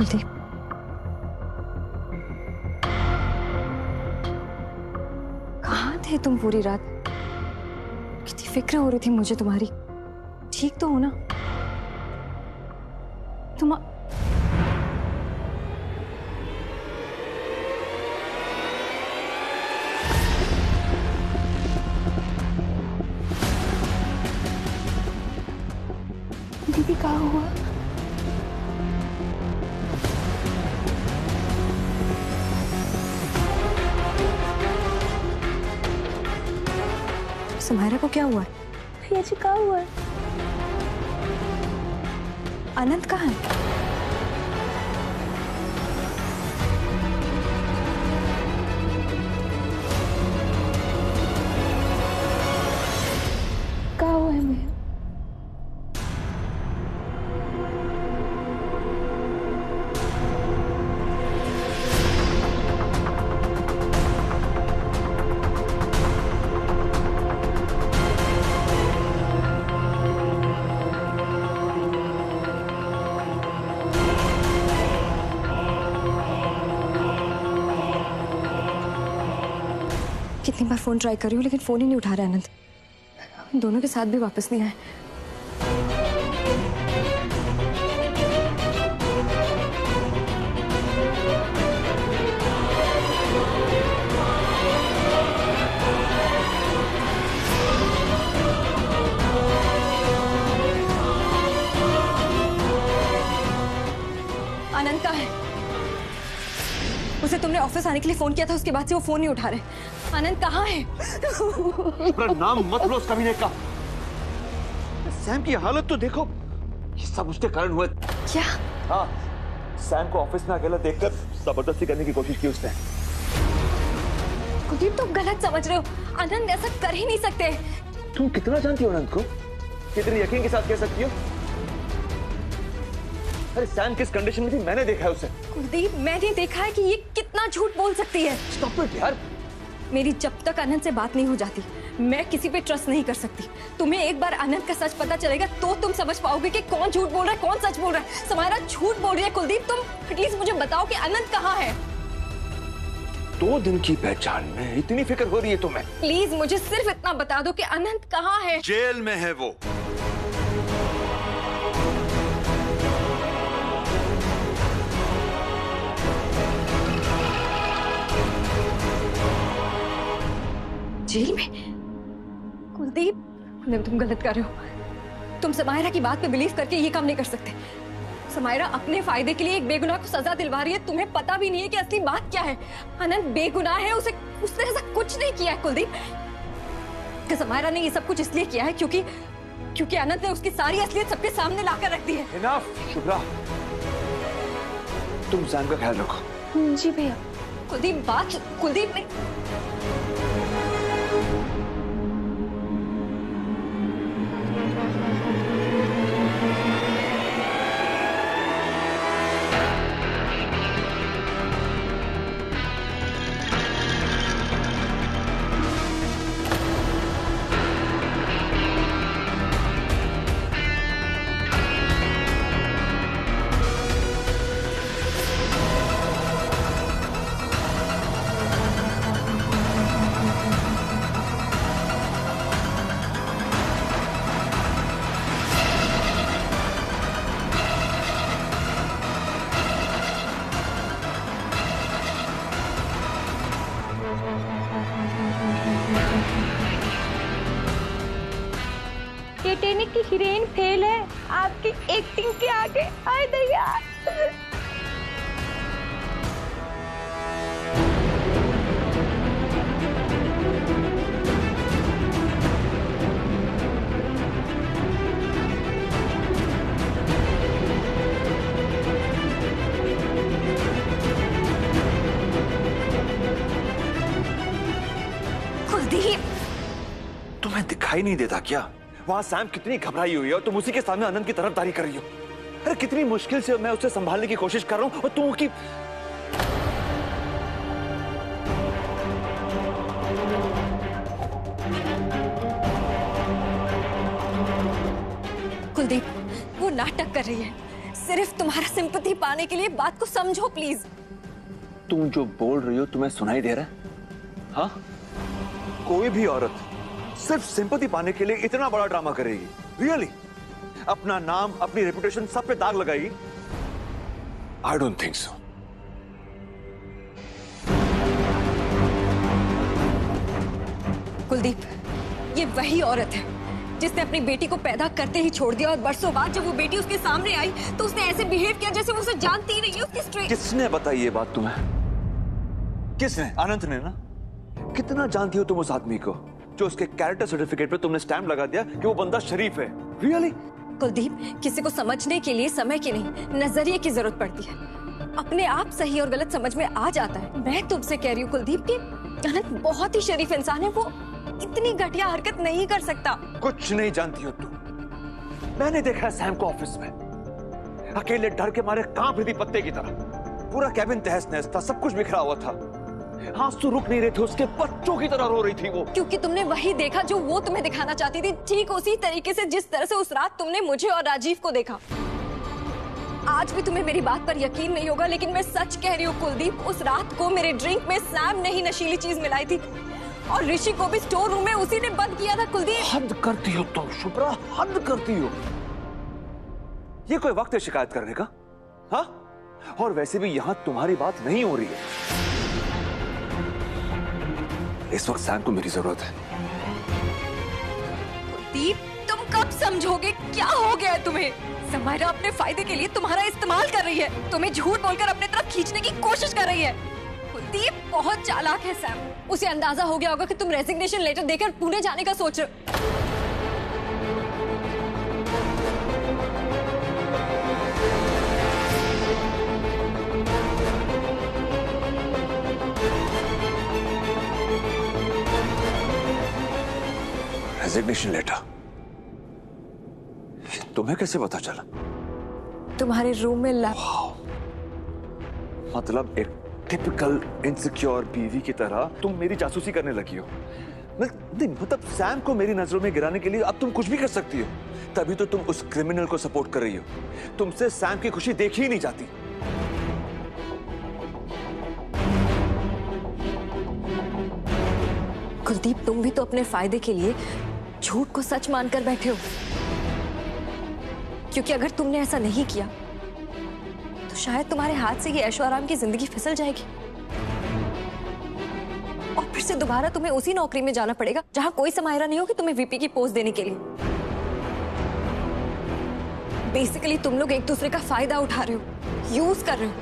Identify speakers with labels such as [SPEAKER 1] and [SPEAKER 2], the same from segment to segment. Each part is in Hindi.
[SPEAKER 1] कुलदीप, कहाँ थे तुम पूरी रात? कितनी फिक्र हो रही थी मुझे तुम्हारी। ठीक तो हो ना तुम? दीदी कहाँ हुआ? समायरा को क्या हुआ है?
[SPEAKER 2] भैया जी कहाँ हुआ है?
[SPEAKER 1] अनंत कहाँ है?
[SPEAKER 2] कहाँ हुआ है भैया?
[SPEAKER 1] कितनी बार फोन ट्राई कर रही हूँ लेकिन फोन ही नहीं उठा रहा है अनंत। हम दोनों के साथ भी वापस नहीं आए। अनंत कहाँ है? उसे तुमने ऑफिस आने के लिए फोन किया था, उसके बाद से वो फोन नहीं उठा रहे। अनंत कहाँ है?
[SPEAKER 3] नाम मत लो उस कमीने का। सैम की हालत तो देखो, ये सब उसके कारण हुआ।
[SPEAKER 1] क्या?
[SPEAKER 3] हाँ, सैम को ऑफिस में अकेला देखकर जबरदस्ती करने की कोशिश की उसने।
[SPEAKER 1] कुलदीप तुम गलत समझ रहे हो। अनंत ऐसा कर ही नहीं सकते।
[SPEAKER 3] तुम कितना जानती हो अनंत को? कितने यकीन के साथ कह सकती हो? अरे सैम किस कंडीशन में थी मैंने देखा है उसे।
[SPEAKER 1] कुलदीप मैंने देखा है कि ये कितना झूठ बोल सकती है।
[SPEAKER 3] स्टॉप इट यार।
[SPEAKER 1] मेरी जब तक अनंत से बात नहीं हो जाती मैं किसी पे ट्रस्ट नहीं कर सकती। तुम्हें एक बार अनंत का सच पता चलेगा तो तुम समझ पाओगे कि कौन झूठ बोल रहा है कौन सच बोल रहा है। समायरा झूठ बोल रही है। कुलदीप तुम एटलीस्ट मुझे बताओ कि अनंत कहाँ है।
[SPEAKER 3] 2 दिन की पहचान में इतनी फिक्र हो रही है तुम्हें?
[SPEAKER 1] प्लीज मुझे सिर्फ इतना बता दो कि अनंत कहाँ है।
[SPEAKER 4] जेल में है वो।
[SPEAKER 1] जेल में? कुलदीप तुम गलत कर रहे हो। तुम समायरा की बात पे बिलीव करके ये काम नहीं कर सकते। समायरा अपने फायदे के लिए एक बेगुनाह को सजा दिलवा रही है। तुम्हें पता भी नहीं है कि असली बात क्या है। अनंत बेगुनाह है, उसने ऐसा कुछ नहीं किया है कुलदीप। कि समायरा ने ये सब कुछ इसलिए किया है क्योंकि अनंत ने उसकी सारी असलियत सबके सामने लाकर रख दी है।
[SPEAKER 3] इनफ शुभ्रा, तुम सैम का ख्याल रखो।
[SPEAKER 2] जी भैया।
[SPEAKER 1] कुलदीप ने
[SPEAKER 2] टाइटैनिक की हीरोइन फेल है आपकी एक्टिंग के आगे। आए दैया।
[SPEAKER 1] कुलदीप
[SPEAKER 3] तुम्हें दिखाई नहीं देता क्या वहां सैम कितनी घबराई हुई है और तुम उसी के सामने अनंत की तरफदारी कर रही हो? अरे कितनी मुश्किल से मैं उसे संभालने की कोशिश कर रहा हूं और तुम की
[SPEAKER 1] कुलदीप वो नाटक कर रही है। सिर्फ तुम्हारा सिंपैथी पाने के लिए बात को समझो प्लीज।
[SPEAKER 3] तुम जो बोल रही हो तुम्हें सुनाई दे रहा है? हाँ, कोई भी औरत सिर्फ सिंपैथी पाने के लिए इतना बड़ा ड्रामा करेगी? रियली? अपना नाम, अपनी रेपुटेशन सब पे दाग लगाएगी? I don't think so.
[SPEAKER 1] Kuldeep, ये वही औरत है जिसने अपनी बेटी को पैदा करते ही छोड़ दिया, और बरसों बाद जब वो बेटी उसके सामने आई तो उसने ऐसे बिहेव किया जैसे वो उसे जानती ही नहीं है। उसकी स्ट्रेट।
[SPEAKER 3] किसने बताई ये बात तुम्हें? किसने? अनंत ने ना? कितना जानती हो तुम उस आदमी को जो उसके कैरेक्टर सर्टिफिकेट पे तुमने स्टैम्प लगा दिया कि वो बंदा शरीफ है? रियली?
[SPEAKER 1] कुलदीप, किसी को समझने के लिए समय की नहीं, नजरिए की जरूरत पड़ती है। अपने आप सही और गलत समझ में आ जाता है। मैं तुमसे कह रही हूँ कुलदीप कि अनंत बहुत ही शरीफ इंसान है, वो इतनी घटिया हरकत नहीं कर सकता।
[SPEAKER 3] कुछ नहीं जानती हो तुम। मैंने देखा है सैम को ऑफिस में, अकेले डर के मारे कांप रही थी पत्ते की तरह। पूरा कैबिन तहस नहस था, सब कुछ बिखरा हुआ था। आंसू रुक नहीं रहे थे, उसके बच्चों की तरह रो रही थी वो।
[SPEAKER 1] क्योंकि तुमने वही देखा जो वो तुम्हें दिखाना चाहती थी, ठीक उसी तरीके से जिस तरह से उस रात तुमने मुझे और राजीव को देखा। आज भी तुम्हें मेरी बात पर यकीन नहीं होगा, लेकिन मैं सच कह रही हूँ कुलदीप, उस रात को मेरे ड्रिंक में सैम ने ही नशीली चीज मिलाई थी, और ऋषि को भी स्टोर रूम में उसी ने बंद किया था। कुलदीप,
[SPEAKER 3] हद करती हो तुम शुभ्रा, हद करती हो। ये कोई वक्त है शिकायत करने का? हाँ? और वैसे भी यहां तुम्हारी बात नहीं हो रही है। इस वक्त सैम को मेरी जरूरत है।
[SPEAKER 1] कुलदीप, तुम कब समझोगे क्या हो गया है तुम्हें? समायरा अपने फायदे के लिए तुम्हारा इस्तेमाल कर रही है, तुम्हें झूठ बोलकर अपने तरफ खींचने की कोशिश कर रही है। कुलदीप बहुत चालाक है सैम, उसे अंदाजा हो गया होगा कि तुम रेजिग्नेशन लेटर देकर पुणे जाने का सोच रहे हो।
[SPEAKER 3] Resignation letter? तुम्हें कैसे पता चला?
[SPEAKER 1] तुम्हारे रूम में
[SPEAKER 3] मतलब एक टिपिकल इनसिक्योर बीवी की तरह तुम मेरी जासूसी करने लगी हो। मतलब सैम को मेरी नजरों में गिराने के लिए अब तुम कुछ भी कर सकती हो। तभी तो तुम उस क्रिमिनल को सपोर्ट कर रही हो। तुमसे सैम की खुशी देखी ही नहीं जाती।
[SPEAKER 1] कुलदीप, तुम भी तो अपने फायदे के लिए झूठ को सच मानकर बैठे हो, क्योंकि अगर तुमने ऐसा नहीं किया तो शायद तुम्हारे हाथ से ये ऐशो आराम की जिंदगी फिसल जाएगी, और फिर से दोबारा तुम्हें उसी नौकरी में जाना पड़ेगा जहां कोई समायरा नहीं होगी तुम्हें वीपी की पोस्ट देने के लिए। बेसिकली तुम लोग एक दूसरे का फायदा उठा रहे हो, यूज कर रहे हो,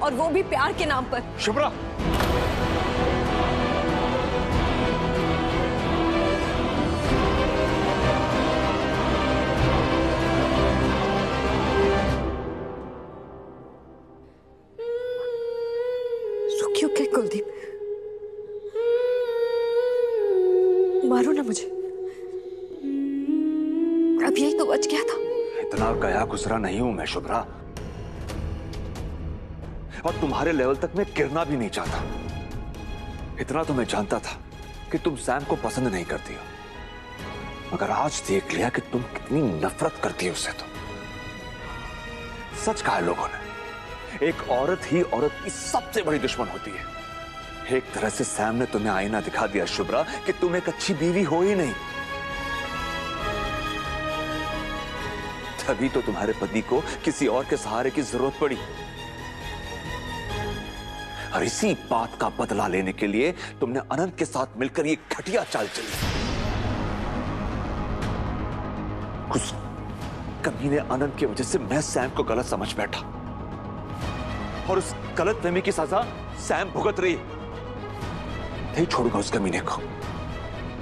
[SPEAKER 1] और वो भी प्यार के नाम पर।
[SPEAKER 3] शुभ्रा,
[SPEAKER 1] क्यों? क्या कुलदीप, मारो ना मुझे, अब यही तो बच गया था।
[SPEAKER 3] इतना गया गुजरा नहीं हूं मैं शुभ्रा, और तुम्हारे लेवल तक मैं गिरना भी नहीं चाहता। इतना तो मैं जानता था कि तुम सैम को पसंद नहीं करती हो, मगर आज देख लिया कि तुम कितनी नफरत करती हो उससे। तो सच कहा लोगों ने, एक औरत ही औरत की सबसे बड़ी दुश्मन होती है। एक तरह से सैम ने तुम्हें आईना दिखा दिया शुभ्रा कि तुम एक अच्छी बीवी हो ही नहीं। तभी तो तुम्हारे पति को किसी और के सहारे की जरूरत पड़ी, और इसी बात का बदला लेने के लिए तुमने अनंत के साथ मिलकर ये घटिया चाल चली। कुछ कमीने अनंत की वजह से मैं सैम को गलत समझ बैठा, और उस गलत फहमी की सजा सैम भुगत रही। नहीं छोड़ूंगा उस कमीने को,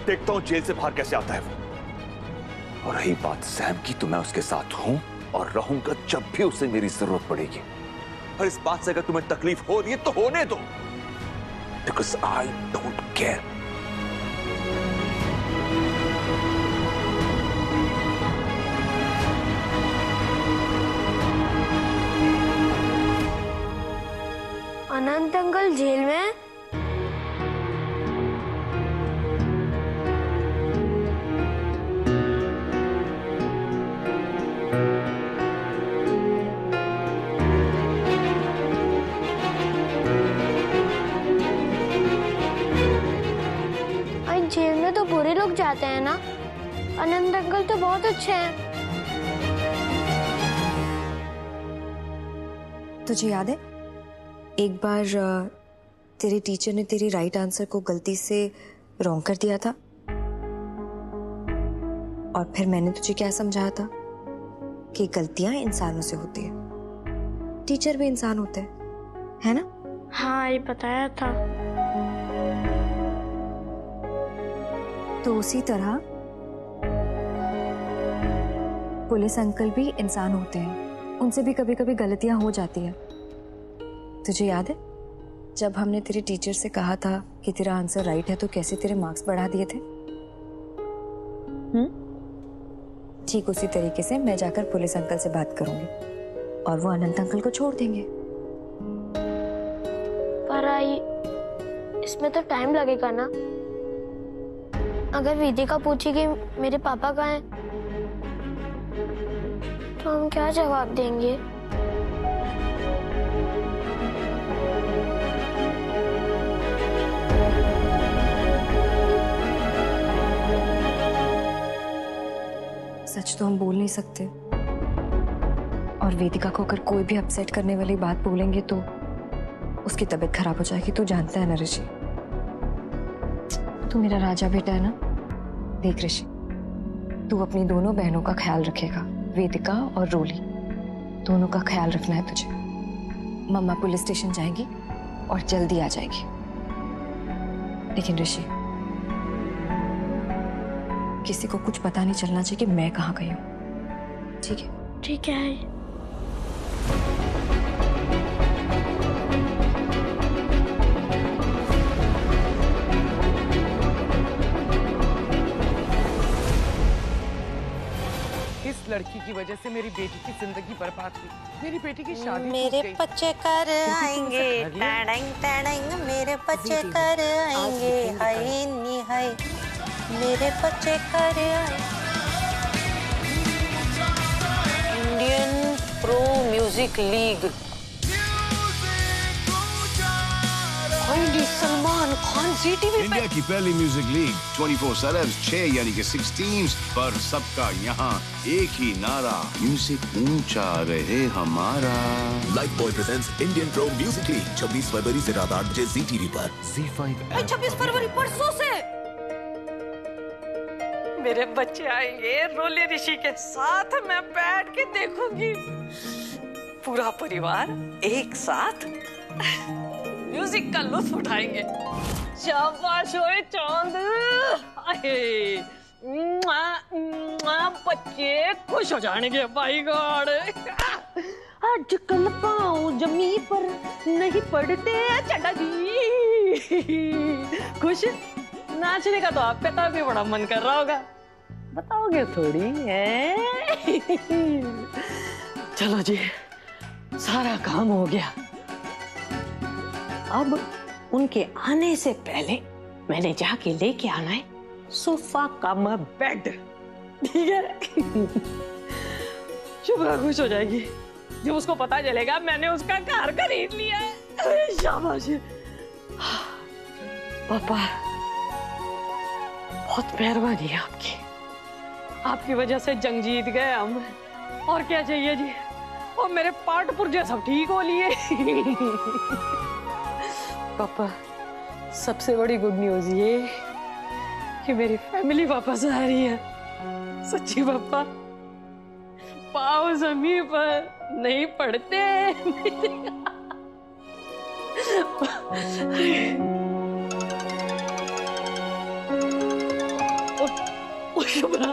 [SPEAKER 3] देखता हूं जेल से बाहर कैसे आता है वो। और रही बात सैम की, तो मैं उसके साथ हूं और रहूंगा जब भी उसे मेरी जरूरत पड़ेगी। और इस बात से अगर तुम्हें तकलीफ हो रही है तो होने दो, because I don't care.
[SPEAKER 2] Anant uncle jail में?
[SPEAKER 4] लोग जाते हैं ना। आनंद अंकल तो बहुत अच्छे हैं।
[SPEAKER 1] तुझे याद है एक बार तेरे टीचर ने तेरी राइट आंसर को गलती से रॉन्ग कर दिया था, और फिर मैंने तुझे क्या समझाया था कि गलतियां इंसानों से होती है, टीचर भी इंसान होते हैं, है ना?
[SPEAKER 4] हाँ, ये बताया था।
[SPEAKER 1] तो उसी तरह पुलिस अंकल भी इंसान होते हैं, उनसे भी कभी कभी गलतियां हो जाती है। तुझे याद है जब हमने तेरे टीचर से कहा था कि तेरा आंसर राइट है तो कैसे तेरे मार्क्स बढ़ा दिए थे? ठीक उसी तरीके से मैं जाकर पुलिस अंकल से बात करूंगी और वो अनंत अंकल को छोड़ देंगे।
[SPEAKER 4] पर इसमें तो टाइम लगेगा ना। अगर वेदिका पूछेगी मेरे पापा कहाँ हैं, तो हम क्या जवाब देंगे?
[SPEAKER 1] सच तो हम बोल नहीं सकते, और वेदिका को अगर कोई भी अपसेट करने वाली बात बोलेंगे तो उसकी तबीयत खराब हो जाएगी। तू जानता है ना ऋषि, तू मेरा राजा बेटा है ना। देख ऋषि, तू अपनी दोनों बहनों का ख्याल रखेगा, वेदिका और रोली, दोनों का ख्याल रखना है तुझे। मम्मा पुलिस स्टेशन जाएगी और जल्दी आ जाएगी। लेकिन ऋषि, किसी को कुछ पता नहीं चलना चाहिए कि मैं कहाँ गई हूँ, ठीक है?
[SPEAKER 4] ठीक है।
[SPEAKER 5] इस लड़की की वजह से मेरी बेटी की जिंदगी बर्बाद हुई। मेरी बेटी की शादी
[SPEAKER 6] मेरे बच्चे कर आएंगे, टड़ंग टड़ंग मेरे बच्चे कर आएंगे, हाय नी हाय मेरे बच्चे कर आएंगे। Indian pro music league, Salman Khan Zee TV पर।
[SPEAKER 7] इंडिया की पहली म्यूजिक लीग 24 सेलेब्स, 6 यानी कि 6 टीम्स पर सबका यहाँ एक ही नारा, म्यूजिक ऊंचा रहे हमारा।
[SPEAKER 8] Life boy presents Indian pro music league 26 फरवरी से रात 8 बजे जी टीवी पर। Z5
[SPEAKER 6] 26 फरवरी परसों से मेरे बच्चे आएंगे रोले ऋषि के साथ, मैं बैठ के देखूंगी। पूरा परिवार एक साथ म्यूजिक का लुत्फ उठाएंगे। शाबाश ओए चांद, बच्चे खुश हो जाएंगे। भाई गॉड, आजकल पाँव जमी पर नहीं पड़ते चटा जी। खुश नाचने का तो आपका तो भी बड़ा मन कर रहा होगा, बताओगे थोड़ी है? चलो जी, सारा काम हो गया। अब उनके आने से पहले मैंने जाके लेके आना है सोफा कम बेड, ठीक है? शुभ्रा खुश हो जाएगी जब उसको पता चलेगा मैंने उसका घर खरीद लिया है। शाबाश पापा, बहुत मेहरबानी है आपकी। आपकी वजह से जंग जीत गए हम, और क्या चाहिए जी? और मेरे पार्ट पुर्जे सब ठीक हो लिए। पापा, सबसे बड़ी गुड न्यूज ये कि मेरी फैमिली वापस आ रही है। सच्ची पापा, पाँव जमीन पर नहीं पड़ते। शुभ्रा,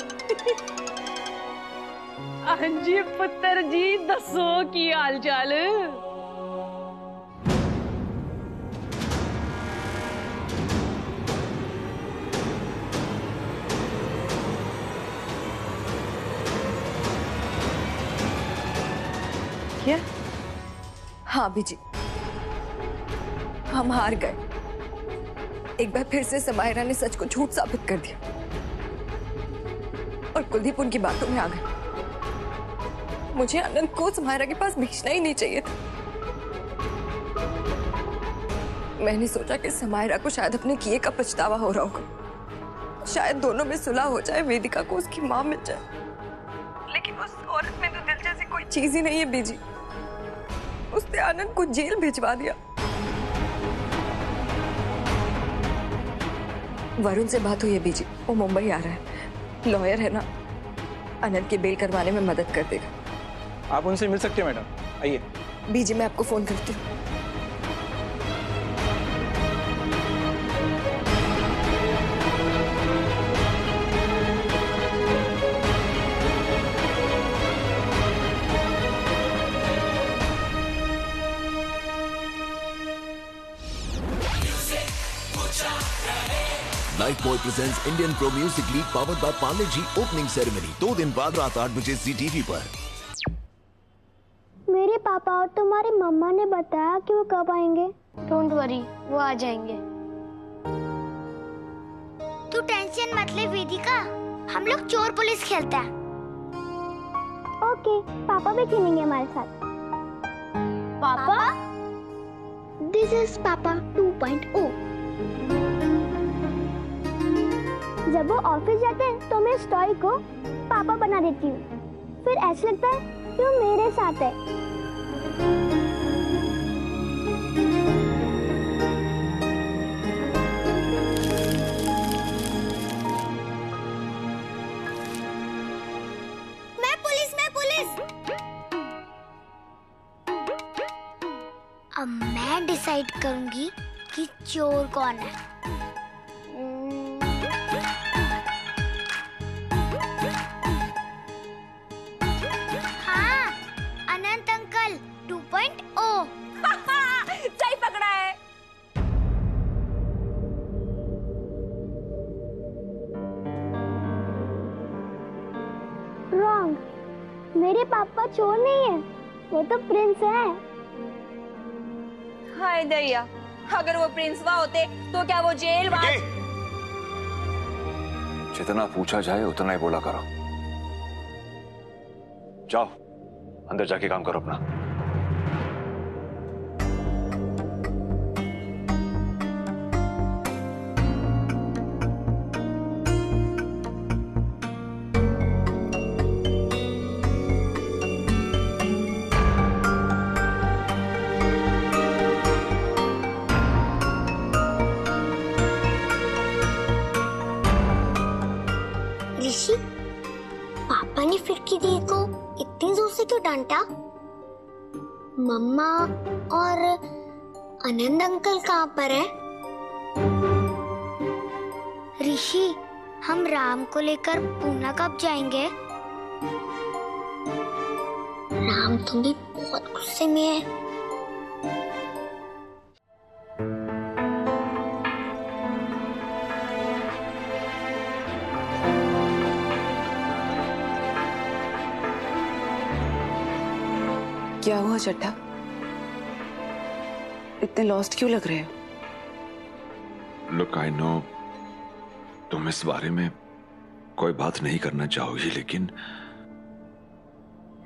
[SPEAKER 6] हाँ जी पुत्र जी, दसो की हाल चाल? क्या?
[SPEAKER 1] हाँ बीजी, हम हार गए। एक बार फिर से समायरा ने सच को झूठ साबित कर दिया और कुलदीप उनकी बातों में आ गए। मुझे आनंद को समायरा के पास भेजना ही नहीं चाहिए था। मैंने सोचा कि समायरा को शायद अपने किए का पछतावा हो रहा होगा, शायद दोनों में सुलह हो जाए, वेदिका को उसकी माँ मिल जाए। लेकिन उस औरत में तो दिल जैसी कोई चीज ही नहीं है बीजी। उसने आनंद को जेल भिजवा दिया। वरुण से बात हुई है बीजी, वो मुंबई आ रहा है, लॉयर है ना, आनंद की बेल करवाने में मदद कर देगा।
[SPEAKER 9] आप उनसे मिल सकते हैं मैडम, आइए।
[SPEAKER 1] बीजी मैं आपको फोन करती हूँ।
[SPEAKER 8] Night boy presents Indian pro music league powered by Parle G opening ceremony 2 दिन बाद रात 8 बजे जी टीवी पर।
[SPEAKER 4] मेरे पापा और तुम्हारी मम्मा ने बताया कि वो कब आएंगे। डोंट वरी, वो आ जाएंगे। तू टेंशन मत ले वेदिका, हम लोग चोर पुलिस खेलते हैं। ओके, पापा भी खेलेंगे हमारे साथ। पापा? दिस इज पापा 2.0। जब वो ऑफिस जाते हैं तो मैं इस टॉय को पापा बना देती हूँ। फिर ऐसा लगता है कि वो मेरे साथ है। मैं पुलिस। अब मैं डिसाइड करूंगी कि चोर कौन है।
[SPEAKER 1] सही पकड़ा है।
[SPEAKER 4] रॉन्ग, मेरे पापा चोर नहीं है, वो तो प्रिंस है।
[SPEAKER 2] हाय दैया, अगर वो प्रिंसवा होते तो क्या वो जेल
[SPEAKER 3] जितना पूछा जाए उतना ही बोला करो। जाओ अंदर जाके काम करो अपना।
[SPEAKER 4] ऋषि, पापा ने फिरकी दी को इतनी जोर से क्यों डांटा? मम्मा और आनंद अंकल कहाँ पर है? ऋषि, हम राम को लेकर पूना कब जाएंगे? राम तो भी बहुत गुस्से में है।
[SPEAKER 10] क्या हुआ चड्ढा? इतने लॉस्ट क्यों लग रहे हो?
[SPEAKER 3] लुक, आई नो तुम इस बारे में कोई बात नहीं करना चाहोगी, लेकिन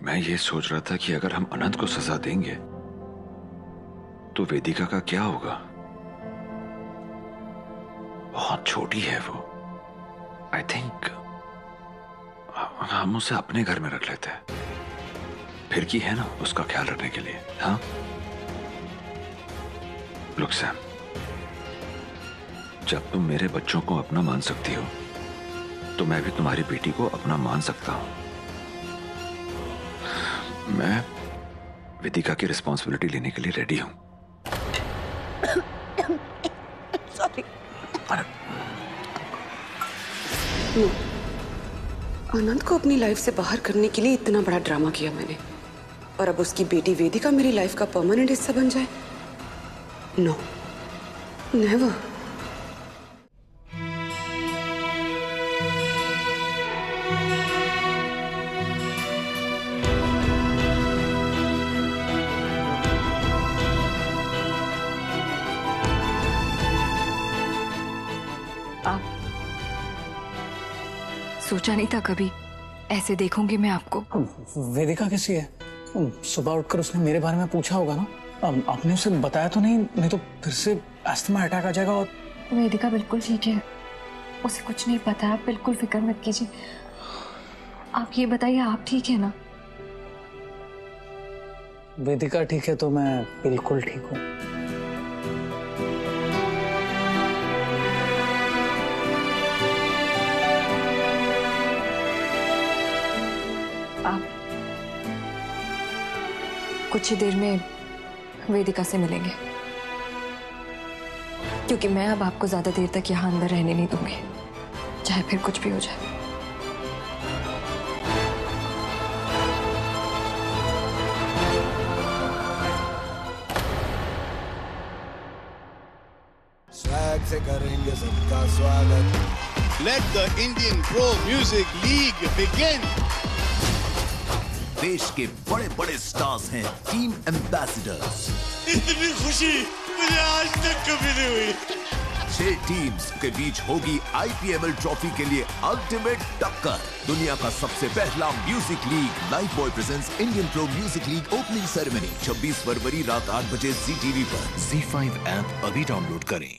[SPEAKER 3] मैं ये सोच रहा था कि अगर हम अनंत को सजा देंगे तो वेदिका का क्या होगा? बहुत छोटी है वो। आई थिंक हम उसे अपने घर में रख लेते हैं। फिरकी है ना उसका ख्याल रखने के लिए। हाँ लुक सैम, जब तुम मेरे बच्चों को अपना मान सकती हो तो मैं भी तुम्हारी बेटी को अपना मान सकता हूं। मैं वेदिका की रिस्पॉन्सिबिलिटी लेने के लिए रेडी हूं।
[SPEAKER 10] सॉरी। आनंद को अपनी लाइफ से बाहर करने के लिए इतना बड़ा ड्रामा किया मैंने, और अब उसकी बेटी वेदिका मेरी लाइफ का परमानेंट हिस्सा बन जाए? No, never.
[SPEAKER 1] सोचा नहीं था कभी ऐसे देखूंगी मैं आपको।
[SPEAKER 9] वेदिका कैसी है? सुबह उठकर उसने मेरे बारे में पूछा होगा ना। आपने उसे बताया तो नहीं तो फिर से अस्थमा अटैक आ जाएगा। और
[SPEAKER 1] वेदिका बिल्कुल ठीक है, उसे कुछ नहीं पता, आप बिल्कुल फिक्र मत कीजिए। आप ये बताइए, आप ठीक है ना?
[SPEAKER 9] वेदिका ठीक है तो मैं बिल्कुल ठीक हूँ।
[SPEAKER 1] आप कुछ ही देर में वेदिका से मिलेंगे, क्योंकि मैं अब आपको ज्यादा देर तक यहाँ अंदर रहने नहीं दूंगी, चाहे फिर कुछ भी हो जाए।
[SPEAKER 8] स्वैग से करेंगे सबका स्वागत।
[SPEAKER 7] Let the Indian Pro Music League begin.
[SPEAKER 8] देश के बड़े बड़े स्टार्स हैं टीम एम्बेसडर्स।
[SPEAKER 7] इतनी खुशी मुझे आज तक कभी नहीं हुई।
[SPEAKER 8] 6 टीम्स के बीच होगी IPML ट्रॉफी के लिए अल्टीमेट टक्कर। दुनिया का सबसे पहला music league life boy presents Indian pro music league opening ceremony 26 फरवरी रात 8 बजे ZTV पर। ZEE5 ऐप अभी डाउनलोड करें।